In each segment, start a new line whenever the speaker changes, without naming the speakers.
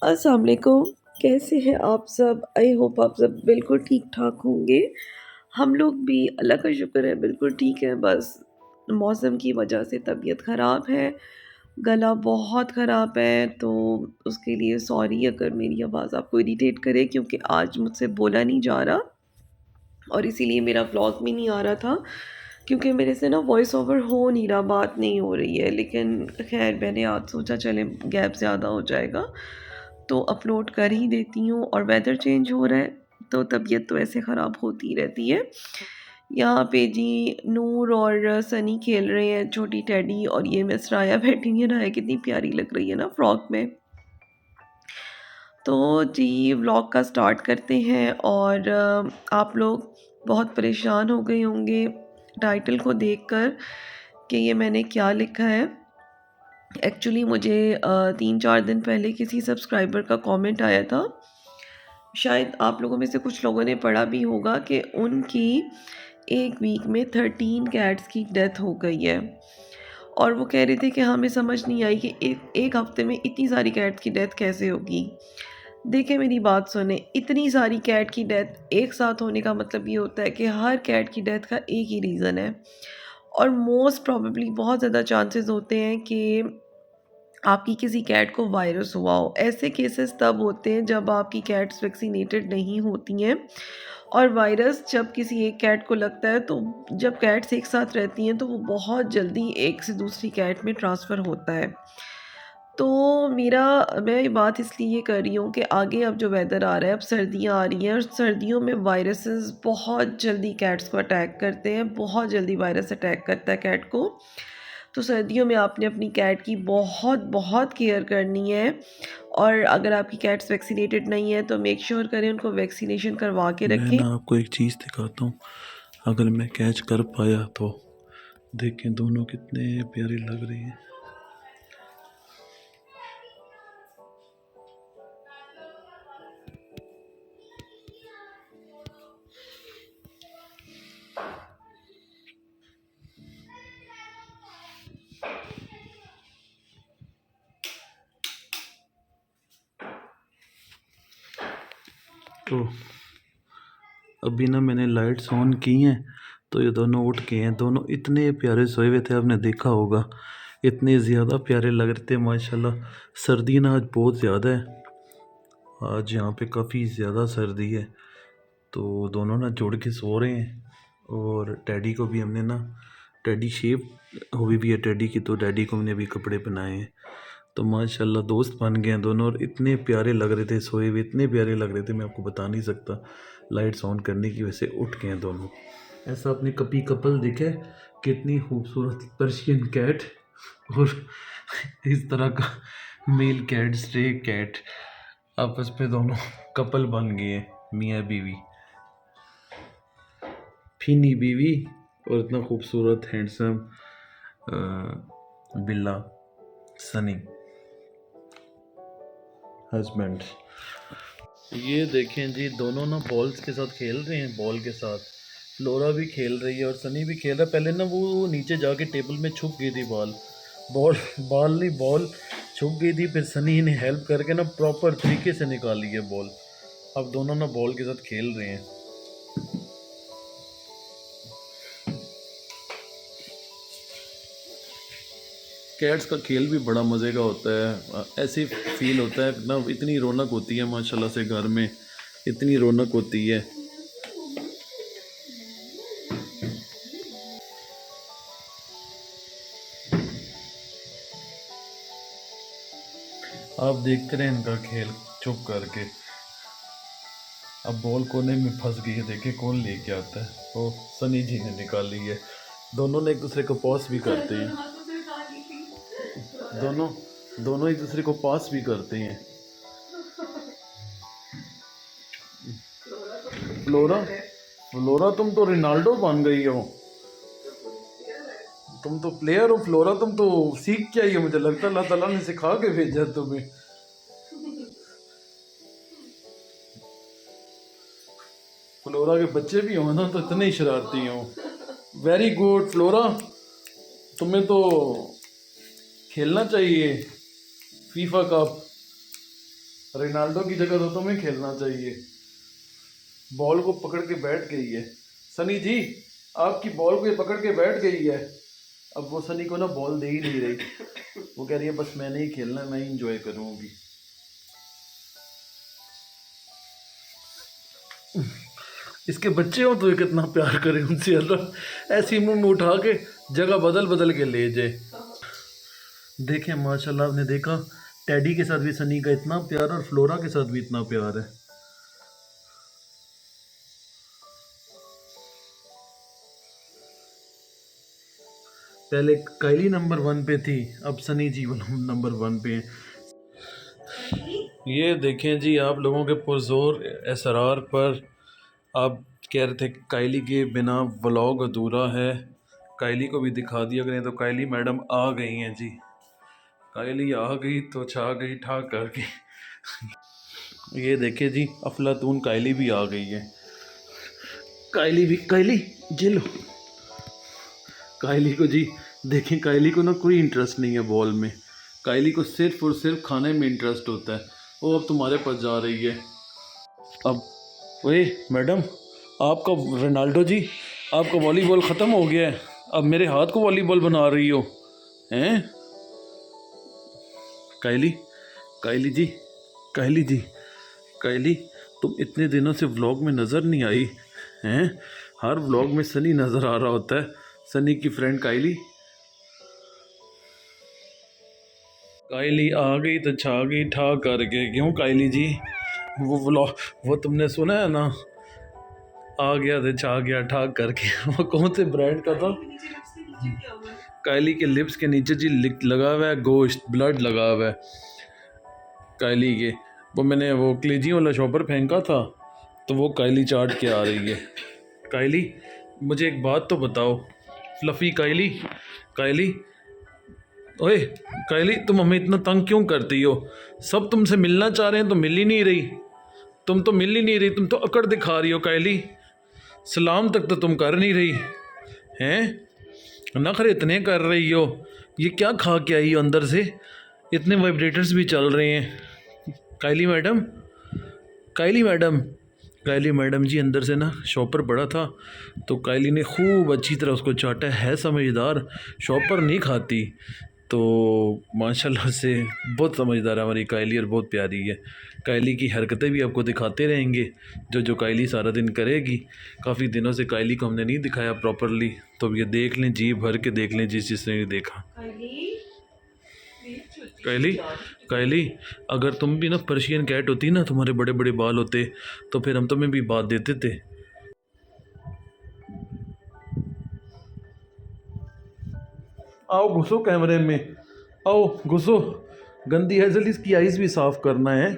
अस्सलाम वालेकुम। कैसे हैं आप सब? आई होप आप सब बिल्कुल ठीक-ठाक होंगे। हम लोग भी अल्लाह का शुक्र है बिल्कुल ठीक है, बस मौसम की वजह से तबीयत ख़राब है, गला बहुत ख़राब है, तो उसके लिए सॉरी अगर मेरी आवाज़ आपको इरिटेट करे, क्योंकि आज मुझसे बोला नहीं जा रहा और इसीलिए मेरा व्लॉग भी नहीं आ रहा था, क्योंकि मेरे से ना वॉइस ओवर हो नहीं रहा, बात नहीं हो रही है। लेकिन ख़ैर मैंने आज सोचा चले गैप ज़्यादा हो जाएगा तो अपलोड कर ही देती हूँ। और वेदर चेंज हो रहा है तो तबीयत तो ऐसे ख़राब होती रहती है। यहाँ पे जी नूर और सनी खेल रहे हैं, छोटी टेडी, और ये मिस राया बैठी हुई है। राया कितनी प्यारी लग रही है ना फ्रॉक में। तो जी व्लॉग का स्टार्ट करते हैं। और आप लोग बहुत परेशान हो गए होंगे टाइटल को देखकर कि ये मैंने क्या लिखा है। एक्चुअली मुझे 3-4 दिन पहले किसी सब्सक्राइबर का कमेंट आया था, शायद आप लोगों में से कुछ लोगों ने पढ़ा भी होगा, कि उनकी एक वीक में 13 कैट्स की डेथ हो गई है। और वो कह रहे थे कि हमें समझ नहीं आई कि एक हफ्ते में इतनी सारी कैट्स की डेथ कैसे होगी। देखिए मेरी बात सुने, इतनी सारी कैट की डेथ एक साथ होने का मतलब ये होता है कि हर कैट की डेथ का एक ही रीज़न है। और मोस्ट प्रॉबेबली बहुत ज़्यादा चांसेस होते हैं कि आपकी किसी कैट को वायरस हुआ हो। ऐसे केसेस तब होते हैं जब आपकी कैट्स वैक्सीनेटेड नहीं होती हैं। और वायरस जब किसी एक कैट को लगता है, तो जब कैट्स एक साथ रहती हैं तो वो बहुत जल्दी एक से दूसरी कैट में ट्रांसफ़र होता है। तो मैं ये बात इसलिए कर रही हूँ कि आगे अब जो वेदर आ रहा है, अब सर्दियाँ आ रही हैं और सर्दियों में वायरसेस बहुत जल्दी कैट्स को अटैक करते हैं, बहुत जल्दी वायरस अटैक करता है कैट को। तो सर्दियों में आपने अपनी कैट की बहुत बहुत केयर करनी है। और अगर आपकी कैट्स वैक्सीनेटेड नहीं है तो मेक श्योर करें उनको वैक्सीनेशन करवा के
मैं
रखें।
ना आपको एक चीज़ दिखाता हूँ, अगर मैं कैच कर पाया तो। देखें दोनों कितने प्यारे लग रहे हैं। तो अभी ना मैंने लाइट्स ऑन की हैं, तो ये दोनों उठ के हैं। दोनों इतने प्यारे सोए हुए थे, आपने देखा होगा, इतने ज़्यादा प्यारे लग रहे थे माशाल्लाह। सर्दी ना आज बहुत ज़्यादा है, आज यहाँ पे काफ़ी ज़्यादा सर्दी है। तो दोनों ना जुड़ के सो रहे हैं। और टैडी को भी हमने ना, टैडी शेप हुई भी है टैडी की, तो डैडी को हमने अभी कपड़े पहनाए हैं। तो माशाल्लाह दोस्त बन गए हैं दोनों, और इतने प्यारे लग रहे थे सोए हुए, इतने प्यारे लग रहे थे, मैं आपको बता नहीं सकता। लाइट्स ऑन करने की वजह से उठ गए हैं दोनों। ऐसा अपने कपी कपल दिखे, कितनी खूबसूरत पर्शियन कैट और इस तरह का मेल कैट, स्ट्रे कैट, आपस में दोनों कपल बन गए हैं, मियाँ बीवी, फीनी बीवी, और इतना खूबसूरत हैंडसम बिल्ला सनी हस्बैंड। ये देखें जी, दोनों ना बॉल्स के साथ खेल रहे हैं, बॉल के साथ फ्लोरा भी खेल रही है और सनी भी खेल रहा है। पहले ना वो नीचे जाके टेबल में छुप गई थी, बॉल बॉल नहीं, बॉल छुप गई थी। फिर सनी ने हेल्प करके ना प्रॉपर तरीके से निकाली है बॉल। अब दोनों ना बॉल के साथ खेल रहे हैं। कैट्स का खेल भी बड़ा मज़े का होता है, ऐसे फील होता है ना, इतनी रौनक होती है माशाल्लाह से घर में, इतनी रौनक होती है। आप देखते रहे इनका खेल चुप करके। अब बॉल कोने में फंस गई है, देखे कौन लेके आता है। ओ, सनी जी ने निकाली है। दोनों ने एक दूसरे को पास भी करते हैं, दोनों दोनों एक दूसरे को पास भी करते हैं। फ्लोरा, फ्लोरा तुम तो रोनाल्डो बन गई हो, तुम तो प्लेयर हो फ्लोरा, तुम तो सीख के आई हो, मुझे लगता है अल्लाह ताला ने सिखा के भेजा है तुम्हें। फ्लोरा के बच्चे भी हो ना तो इतने ही शरारती हो। वेरी गुड फ्लोरा, तुम्हें तो खेलना चाहिए फीफा कप। रोनाल्डो की जगह तो तुम्हें खेलना चाहिए। बॉल को पकड़ के बैठ गई है सनी जी, आपकी बॉल को ये पकड़ के बैठ गई है। अब वो सनी को ना बॉल दे ही नहीं रही, वो कह रही है बस मैंने ही खेलना है, मैं ही इंजॉय करूँगी। इसके बच्चे हो तो ये कितना प्यार करे उनसे, अल्लाह ऐसी मुंह में उठा के जगह बदल बदल के ले जाए। देखें माशाल्लाह, आपने देखा टेडी के साथ भी सनी का इतना प्यार और फ्लोरा के साथ भी इतना प्यार है। पहले काइली नंबर 1 पे थी, अब सनी जी नंबर 1 पे है। ये देखें जी, आप लोगों के पुरजोर असरार पर आप कह रहे थे काइली के बिना व्लॉग अधूरा है, काइली को भी दिखा दिया करें। तो काइली मैडम आ गई हैं जी, काइली आ गई तो छा गई ठाक करके। ये देखे जी, अफलातून काइली भी आ गई है। काइली भी, काइली जी लो, काइली को जी देखें, काइली को ना कोई इंटरेस्ट नहीं है बॉल में, काइली को सिर्फ और सिर्फ खाने में इंटरेस्ट होता है। वो अब तुम्हारे पास जा रही है। अब ओए मैडम, आपका रोनाल्डो जी, आपका वॉलीबॉल ख़त्म हो गया है, अब मेरे हाथ को वॉलीबॉल बना रही हो हैं? काइली, काइली जी, काइली जी, काइली तुम इतने दिनों से व्लॉग में नज़र नहीं आई हैं? हर व्लॉग में सनी नज़र आ रहा होता है, सनी की फ्रेंड काइली। काइली आ गई तो छा गई ठा करके। क्यों काइली जी, वो व्लॉग वो तुमने सुना है ना, आ गया तो छा गया ठा करके, वो कौन से ब्रांड का था? काइली के लिप्स के नीचे जी लगा हुआ है गोश्त, ब्लड लगा हुआ है काइली के। वो मैंने वो कलेजी वाला शॉपर फेंका था, तो वो काइली चाट के आ रही है। काइली मुझे एक बात तो बताओ, फ्लफ़ी काइली, काइली ओए काइली, तुम हमें इतना तंग क्यों करती हो? सब तुमसे मिलना चाह रहे हैं तो मिल ही नहीं रही, तुम तो मिल ही नहीं रही, तुम तो अकड़ दिखा रही हो काइली, सलाम तक तो तुम कर नहीं रही हैं, नखरे इतने कर रही हो। ये क्या खा के आई हो अंदर से, इतने वाइब्रेटर्स भी चल रहे हैं। काइली मैडम, काइली मैडम, काइली मैडम जी अंदर से ना शॉपर बड़ा था, तो काइली ने खूब अच्छी तरह उसको चाटा है, समझदार, शॉपर नहीं खाती। तो माशाल्लाह से बहुत समझदार है हमारी काइली और बहुत प्यारी है। काइली की हरकतें भी आपको दिखाते रहेंगे, जो काइली सारा दिन करेगी। काफ़ी दिनों से काइली को हमने नहीं दिखाया प्रॉपरली, तो ये देख लें, जी भर के देख लें जिसने नहीं देखा। काइली, काइली अगर तुम भी ना पर्शियन कैट होती ना, तुम्हारे बड़े बड़े बाल होते, तो फिर हम तुम्हें भी बात देते थे। आओ घुसो कैमरे में, आओ घुसो, गंदी है, जल्दी इसकी आइज़ भी साफ़ करना है।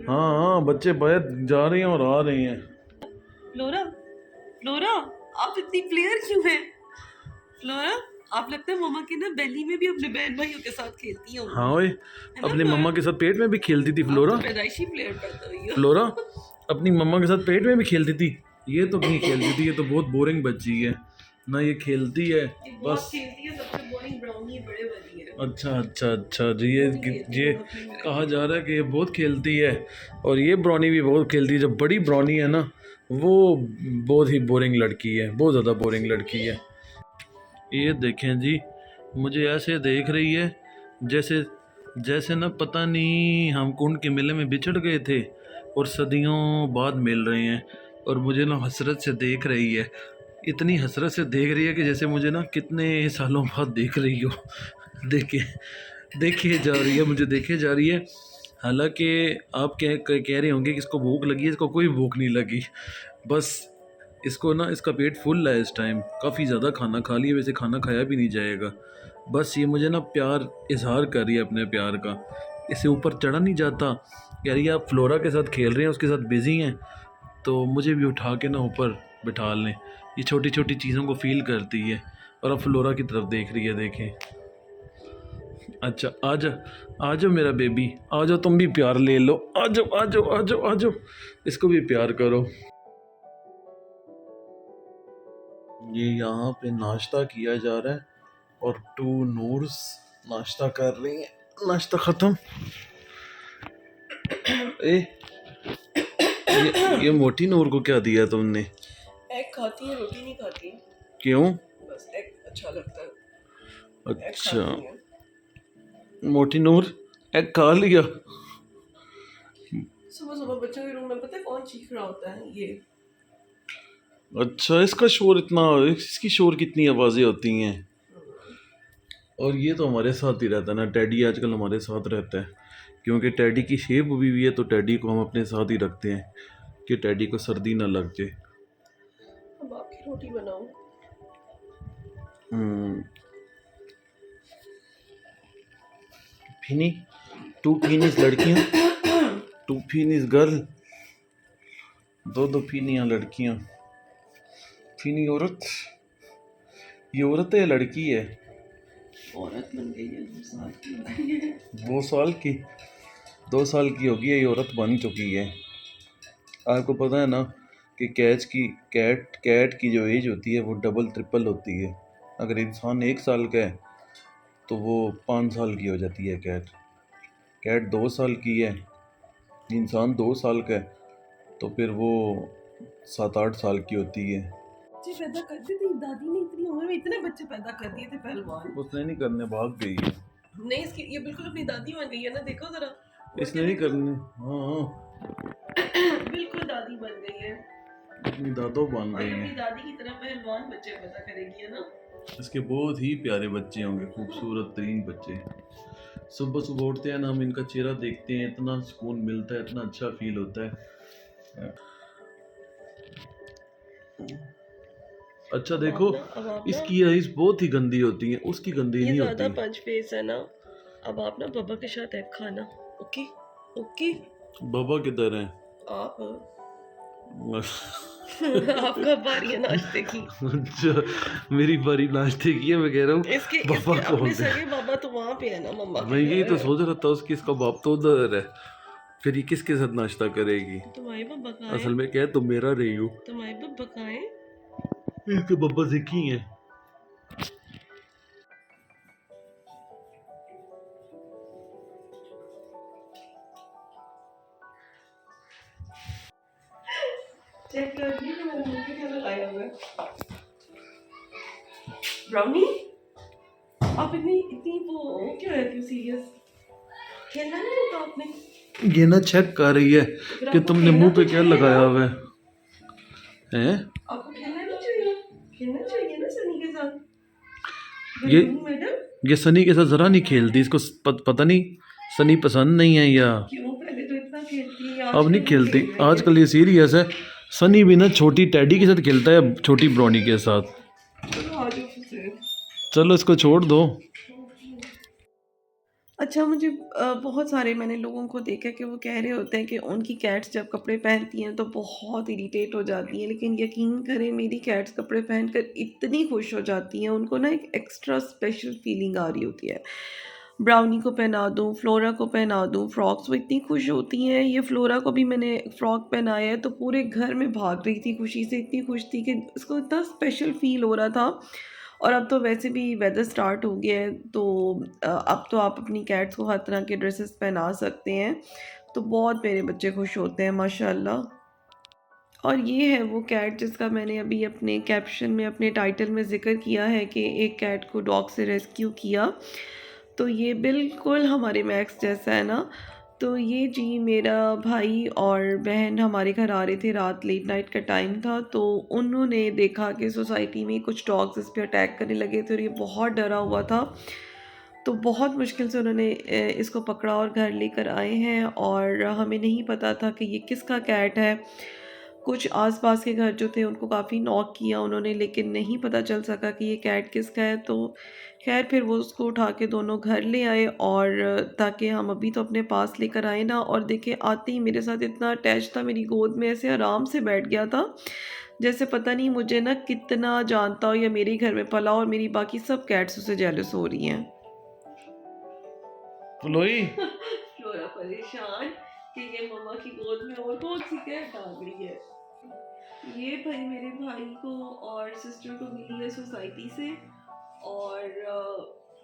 हाँ हाँ, बच्चे बाहर जा रहे हैं और आ रहे हैं।
फ्लोरा, फ्लोरा आप इतनी क्लियर क्यों हैं? फ्लोरा, आप लगता है मम्मा के ना बेली में भी अपने बहन भाइयों के साथ खेलती हो।
हाँ ओए, अपनी मम्मा के साथ पेट में भी खेलती थी फ्लोरा।
पैदाइशी प्लेयर करता हुई हो।
फ्लोरा अपनी मम्मा के साथ पेट में भी खेलती थी। ये तो नहीं खेलती थी, ये तो बहुत बोरिंग बच्ची है ना, ये खेलती है बस।
खेलती है, सबसे बोरिंग ब्राउनी बड़े वाली है।
अच्छा अच्छा अच्छा जी, ये कहा जा रहा है कि ये बहुत खेलती है, और ये ब्राउनी भी बहुत खेलती है। जो बड़ी ब्राउनी है ना, वो बहुत ही बोरिंग लड़की है, बहुत ज़्यादा बोरिंग लड़की है। ये देखें जी, मुझे ऐसे देख रही है जैसे जैसे ना पता नहीं हम कुंड के मेले में बिछड़ गए थे और सदियों बाद मिल रहे हैं, और मुझे ना हसरत से देख रही है, इतनी हसरत से देख रही है कि जैसे मुझे ना कितने सालों बाद देख रही हो। देखे देखे जा रही है, मुझे देखे जा रही है। हालांकि आप कह रहे होंगे कि इसको भूख लगी है, इसको कोई भूख नहीं लगी, बस इसको ना इसका पेट फुल है इस टाइम, काफ़ी ज़्यादा खाना खा लिया, वैसे खाना खाया भी नहीं जाएगा। बस ये मुझे ना प्यार इजहार कर रही है अपने प्यार का, इससे ऊपर चढ़ा नहीं जाता। कह रही है आप फ्लोरा के साथ खेल रहे हैं, उसके साथ बिज़ी हैं, तो मुझे भी उठा के ना ऊपर बिठा लें। ये छोटी छोटी चीज़ों को फील करती है, और अब फ्लोरा की तरफ देख रही है, देखें। अच्छा आ जाओ मेरा बेबी, आ जाओ, तुम भी प्यार ले लो, आ जाओ आ जाओ आ जाओ आ जाओ, इसको भी प्यार करो। ये यहाँ पे नाश्ता किया जा रहा है, और टू नूर्स नाश्ता कर रही हैं, नाश्ता ख़त्म। ए ये मोटी नूर को क्या दिया तुमने?
एग खाती है, रोटी नहीं खाती।
क्यों?
बस एग अच्छा लगता है, एग
अच्छा,
खाती है।
मोटी नूर एग खा लिया।
सुबह सुबह बच्चों के रूम में पता है कौन चीख रहा होता है? ये
अच्छा, इसका शोर इतना, इसकी शोर कितनी आवाज़ें होती हैं। और ये तो हमारे साथ ही रहता है ना, टेडी आजकल हमारे साथ रहता है, क्योंकि टेडी की शेप हुई हुई है, तो टेडी को हम अपने साथ ही रखते हैं कि टेडी को सर्दी ना लग जाए।
अब आपकी रोटी बनाओ।
फिनी, टू फिनिश लड़कियां, टू फिनिश गर्ल, दो फिनियां लड़कियां। फिनी औरत, ये औरत है या लड़की है?
औरत बन गई है, 2 साल की हो गई है।
2 साल की, 2 साल की होगी, ये औरत बन चुकी है। आपको पता है ना कि कैट की जो एज होती है वो डबल ट्रिपल होती है। अगर इंसान 1 साल का है तो वो 5 साल की हो जाती है कैट। कैट 2 साल की है, इंसान 2 साल का है तो फिर वो 7-8 साल की होती है।
बच्चे पैदा करती थी दादी ने, इतनी उम्र में इतने बच्चे पैदा कर दिए थे पहलवान।
उसने नहीं करने, भाग गई है।
नहीं, इसकी ये बिल्कुल अपनी दादी बन गई है ना, देखो जरा।
इसने नहीं करने, हाँ
बिल्कुल दादी बन गई है,
अपनी दादो बन
और
गई
ये
है।
अपनी दादी की तरह पहलवान बच्चे पैदा करेगी, है ना।
इसके बहुत ही प्यारे बच्चे होंगे, खूबसूरत तरीन बच्चे। सुबह सुबह उठते हैं ना, हम इनका चेहरा देखते हैं, इतना सुकून मिलता है, इतना अच्छा फील होता है। अच्छा
अब
देखो,
आप ना अब आप ना
इसकी आईज बहुत ही गंदी होती हैं, उसकी गंदी
ये
नहीं
ज्यादा
होती।
पंच फेस है ना। अब आप ना पापा के साथ एग खाना। Okay okay.
बाबा किधर है?
आप आपका बारी है नाश्ते की।
अच्छा, मेरी बारी नाश्ते की है, मैं कह रहा हूँ
इसके
बाबा
इसके अपने
कौन है?
सगे बाबा तो वहां पे है ना, मम्मा
मैं
के
यही तो
घर।
सोच रहा था, उसकी इसका बाप तो उधर है, फिर ये किसके साथ नाश्ता करेगी?
तुम्हारे पापा कहाँ
असल
है?
में क्या है, तुम मेरा रही हो,
तुम्हारे पापा कहाँ है?
इसके पापा सिक्की हैं।
चेक कर ली मैंने मुंह पे क्या लगाया हुआ है। ब्राउनी, आप इतनी इतनी वो क्यों रहती हो सीरियस? खेलना नहीं होता आपने?
ये ना चेक कर रही है
फिर
कि
आपको
तुमने
खेलना
मुंह पे
तो
क्या
चाहिए
लगाया
ना।
हुआ है। हैं?
आपको खेलना नहीं चाहिए, खेलना चाहिए ना सनी के साथ।
ये
मैडम
ये सनी के साथ जरा नहीं खेलती, इसको पता नहीं सनी पसंद नहीं है या
क्यों, पहले तो इतना खेलती है,
अब नहीं
आजकल नहीं
खेलती।
खेल रही है।
आजकल ये सीरियस है। सनी भी ना छोटी टेडी के साथ खेलता है, छोटी ब्राउनी के साथ।
चलो आ जाओ फिर से।
चलो इसको छोड़ दो।
अच्छा, मुझे बहुत सारे मैंने लोगों को देखा कि वो कह रहे होते हैं कि उनकी कैट्स जब कपड़े पहनती हैं तो बहुत इरिटेट हो जाती हैं, लेकिन यकीन करें मेरी कैट्स कपड़े पहनकर इतनी खुश हो जाती हैं, उनको ना एक एक्स्ट्रा स्पेशल फीलिंग आ रही होती है। ब्राउनी को पहना दूँ, फ्लोरा को पहना दूँ फ्रॉक्स, वो इतनी खुश होती हैं। ये फ्लोरा को भी मैंने फ़्रॉक पहनाया है तो पूरे घर में भाग रही थी खुशी से, इतनी खुश थी कि उसको इतना स्पेशल फ़ील हो रहा था। और अब तो वैसे भी वेदर स्टार्ट हो गया है तो अब तो आप अपनी कैट्स को हर तरह के ड्रेसेस पहना सकते हैं, तो बहुत मेरे बच्चे खुश होते हैं माशाल्लाह। और ये है वो कैट जिसका मैंने अभी अपने कैप्शन में, अपने टाइटल में ज़िक्र किया है कि एक कैट को डॉग से रेस्क्यू किया। तो ये बिल्कुल हमारे मैक्स जैसा है ना। तो ये जी मेरा भाई और बहन हमारे घर आ रहे थे, रात लेट नाइट का टाइम था, तो उन्होंने देखा कि सोसाइटी में कुछ डॉग्स इस पे अटैक करने लगे थे और ये बहुत डरा हुआ था। तो बहुत मुश्किल से उन्होंने इसको पकड़ा और घर लेकर आए हैं, और हमें नहीं पता था कि ये किसका कैट है। कुछ आसपास के घर जो थे उनको काफ़ी नॉक किया उन्होंने, लेकिन नहीं पता चल सका कि ये कैट किसका है। तो खैर फिर वो उसको उठा के दोनों घर ले आए, और ताकि हम अभी तो अपने पास लेकर आए ना, और देखे आते ही मेरे साथ इतना अटैच था, मेरी गोद में ऐसे आराम से बैठ गया था जैसे पता नहीं मुझे ना कितना जानता हो या मेरे घर में पला हो, और मेरी बाकी सब कैट्स उसे जेलस हो रही हैं।
फ्लोई
फ्लोरा परेशान कि ये मम्मा की गोद में और कौन सी कैट आ गई है। ये भाई मेरे भाई को और सिस्टर को मिली है सोसाइटी से, और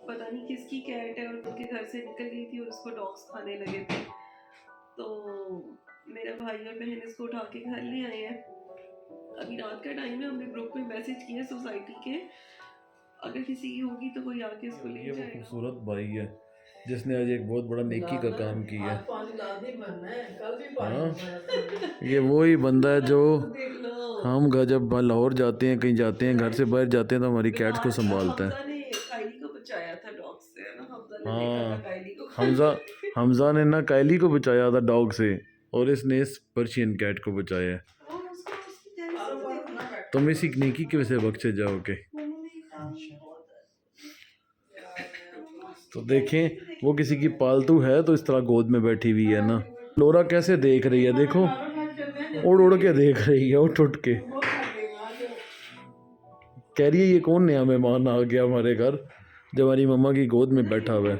पता नहीं किसकी कैट है, और उनके घर से निकल गई थी और उसको डॉग्स खाने लगे थे। तो मेरे भाई और बहन इसको उठा के घर ले आए हैं। अभी रात का टाइम है, हमने ग्रुप में मैसेज किए सोसाइटी के, अगर किसी की होगी तो कोई आके इसको ले
ये वो
जाएगा।
खूबसूरत भाई है जिसने आज एक बहुत बड़ा नेकी का काम किया है। हाँ, ये वो ही बंदा है जो
देख लो,
हम जब लाहौर जाते हैं, कहीं जाते हैं, घर से बाहर जाते हैं तो हमारी कैट्स को संभालता है।
हमजा ने कायली को बचाया था डॉग से, है ना? हमजा ने देखा था
हाँ,
कायली को।
हमजा ने ना कायली को बचाया था डॉग से, और इसने इस पर्शियन कैट को बचाया है।
और उसको उसकी चेहरे से देखो।
तुम इसी नेकी की वजह से बख्शे जाओगे। तो देखें, वो किसी की पालतू है तो इस तरह गोद में बैठी हुई है ना। लोरा कैसे देख रही है, देखो, उड़ उड़ के देख रही है, उठ उठ के कह रही है ये कौन नया मेहमान आ गया हमारे घर, जब हमारी मम्मा की गोद में बैठा हुआ है।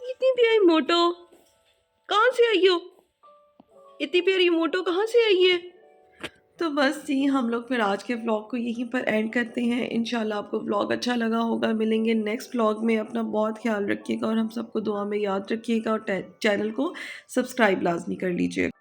इतनी प्यारी मोटो कहाँ से आई हो? इतनी प्यारी मोटो कहाँ से आई है? तो बस जी, हम लोग फिर आज के व्लॉग को यहीं पर एंड करते हैं। इंशाल्लाह आपको व्लॉग अच्छा लगा होगा। मिलेंगे नेक्स्ट व्लॉग में। अपना बहुत ख्याल रखिएगा और हम सबको दुआ में याद रखिएगा, और चैनल को सब्सक्राइब लाजमी कर लीजिएगा।